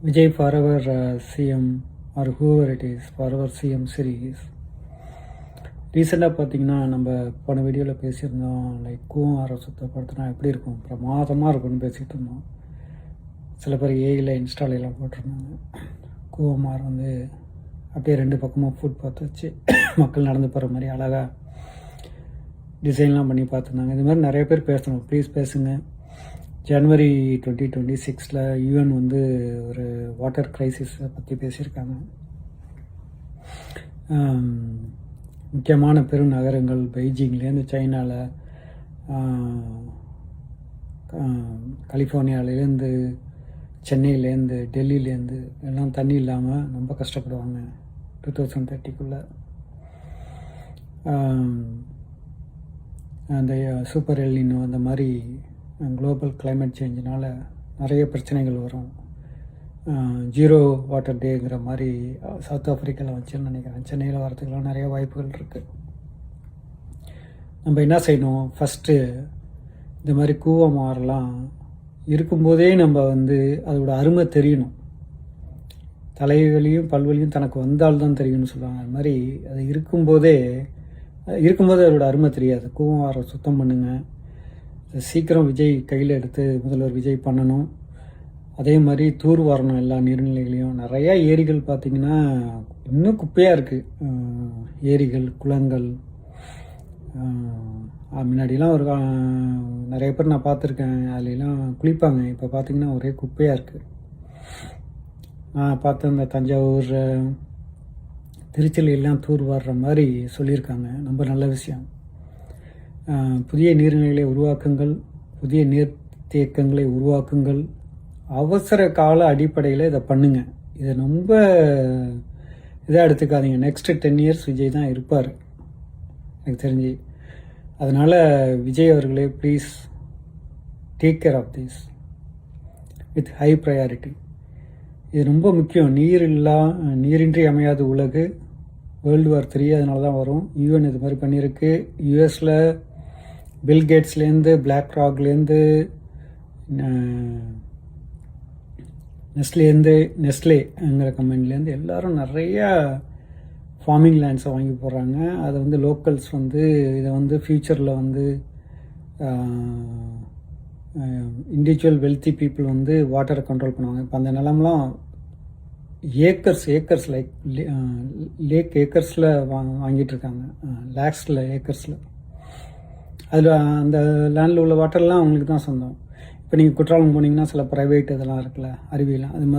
Vijay Forever CM or whoever it is, Forever CM series. ரீசெண்டாக பார்த்தீங்கன்னா நம்ம போன வீடியோவில் பேசியிருந்தோம், லைக் கூவாரை சுத்தப்படுத்தினா எப்படி இருக்கும், பிரமாதமாக இருக்கும்னு பேசிகிட்டு இருந்தோம். சில பேர் ஏஐயில் இன்ஸ்டாலெலாம் போட்டிருந்தாங்க. கூவமார் வந்து அப்படியே ரெண்டு பக்கமும் ஃபுட் பார்த்து வச்சு மக்கள் நடந்து போகிற மாதிரி அழகாக டிசைன்லாம் பண்ணி பார்த்துருந்தாங்க. இது மாதிரி நிறைய பேர் பேசணும், ப்ளீஸ் பேசுங்க. ஜனவரி 2026 யூஎன் வந்து ஒரு வாட்டர் க்ரைசிஸை பற்றி பேசியிருக்காங்க. முக்கியமான பெருநகரங்கள் பெய்ஜிங்லேருந்து சைனாவில், கலிஃபோர்னியாவிலேருந்து, சென்னையிலேருந்து, டெல்லியிலேருந்து எல்லாம் தண்ணி இல்லாமல் ரொம்ப கஷ்டப்படுவாங்க 2030 அந்த சூப்பர் எல்னினோ அந்த மாதிரி குளோபல் கிளைமேட் சேஞ்சினால் நிறைய பிரச்சனைகள் வரும். ஜீரோ வாட்டர் டேங்கிற மாதிரி சவுத் ஆஃப்ரிக்காவில் வச்சுன்னு நினைக்கிறேன். சென்னையில் வரதுக்கெல்லாம் நிறைய வாய்ப்புகள் இருக்குது. நம்ம என்ன செய்யணும், ஃபஸ்ட்டு இந்த மாதிரி கூவமாரெலாம் இருக்கும்போதே நம்ம வந்து அதோட அருமை தெரியணும். தலைவலியும் பல்வலியும் தனக்கு வந்தால்தான் தெரியும்னு சொல்லுவாங்க. அது மாதிரி அது இருக்கும்போது அதோட அருமை தெரியாது. கூவமாரை சுத்தம் பண்ணுங்கள். சீக்கிரம் விஜய் கையில் எடுத்து முதல்வர் விஜய் பண்ணணும். அதே மாதிரி தூர் வரணும் எல்லா நீர்நிலைகளையும். நிறையா ஏரிகள் பார்த்திங்கன்னா இன்னும் குப்பையாக இருக்குது. ஏரிகள், குளங்கள். முன்னாடிலாம் ஒரு நிறைய பேர் நான் பார்த்துருக்கேன், அதுலாம் குளிப்பாங்க. இப்போ பார்த்திங்கன்னா ஒரே குப்பையாக இருக்குது. நான் பார்த்த இந்த தஞ்சாவூர், திருச்சியிலாம் தூர் வர்ற மாதிரி சொல்லியிருக்காங்க. ரொம்ப நல்ல விஷயம். புதிய நீர்நிலைகளை உருவாக்குங்கள், புதிய நீர்த்தேக்கங்களை உருவாக்குங்கள். அவசர கால அடிப்படையில் இதை பண்ணுங்க. இதை ரொம்ப இதாக எடுத்துக்காதீங்க. நெக்ஸ்ட்டு 10 years விஜய் தான் இருப்பார் எனக்கு தெரிஞ்சு. அதனால் விஜய் அவர்களே please take care of this with high priority. இது ரொம்ப முக்கியம். நீரின்றி அமையாத உலகு, World War 3 அதனால தான் வரும். யூஎன் இது மாதிரி பண்ணியிருக்கு. யூஎஸில் பில்கேட்ஸ்லேருந்து, பிளாக் ராக்லேருந்து, நெஸ்லேங்கிற கம்பெனிலேருந்து எல்லோரும் நிறையா ஃபார்மிங் லேண்ட்ஸை வாங்கி போடுறாங்க. அதை வந்து லோக்கல்ஸ் வந்து இதை வந்து ஃப்யூச்சரில் வந்து இண்டிவிஜுவல் வெல்த்தி பீப்புள் வந்து வாட்டரை கண்ட்ரோல் பண்ணுவாங்க. இப்போ அந்த நிலம்லாம் ஏக்கர்ஸ் லைக் லேக் ஏக்கர்ஸில் வாங்கிட்டுருக்காங்க, லேக்ஸில் ஏக்கர்ஸில். அதில் அந்த லேண்டில் உள்ள வாட்டர்லாம் அவங்களுக்கு தான் சொந்தம். இப்போ நீங்கள் குற்றாலம் போனீங்கன்னா சில ப்ரைவேட் இதெல்லாம் இருக்குல்ல, அருவியெல்லாம், அது மாதிரி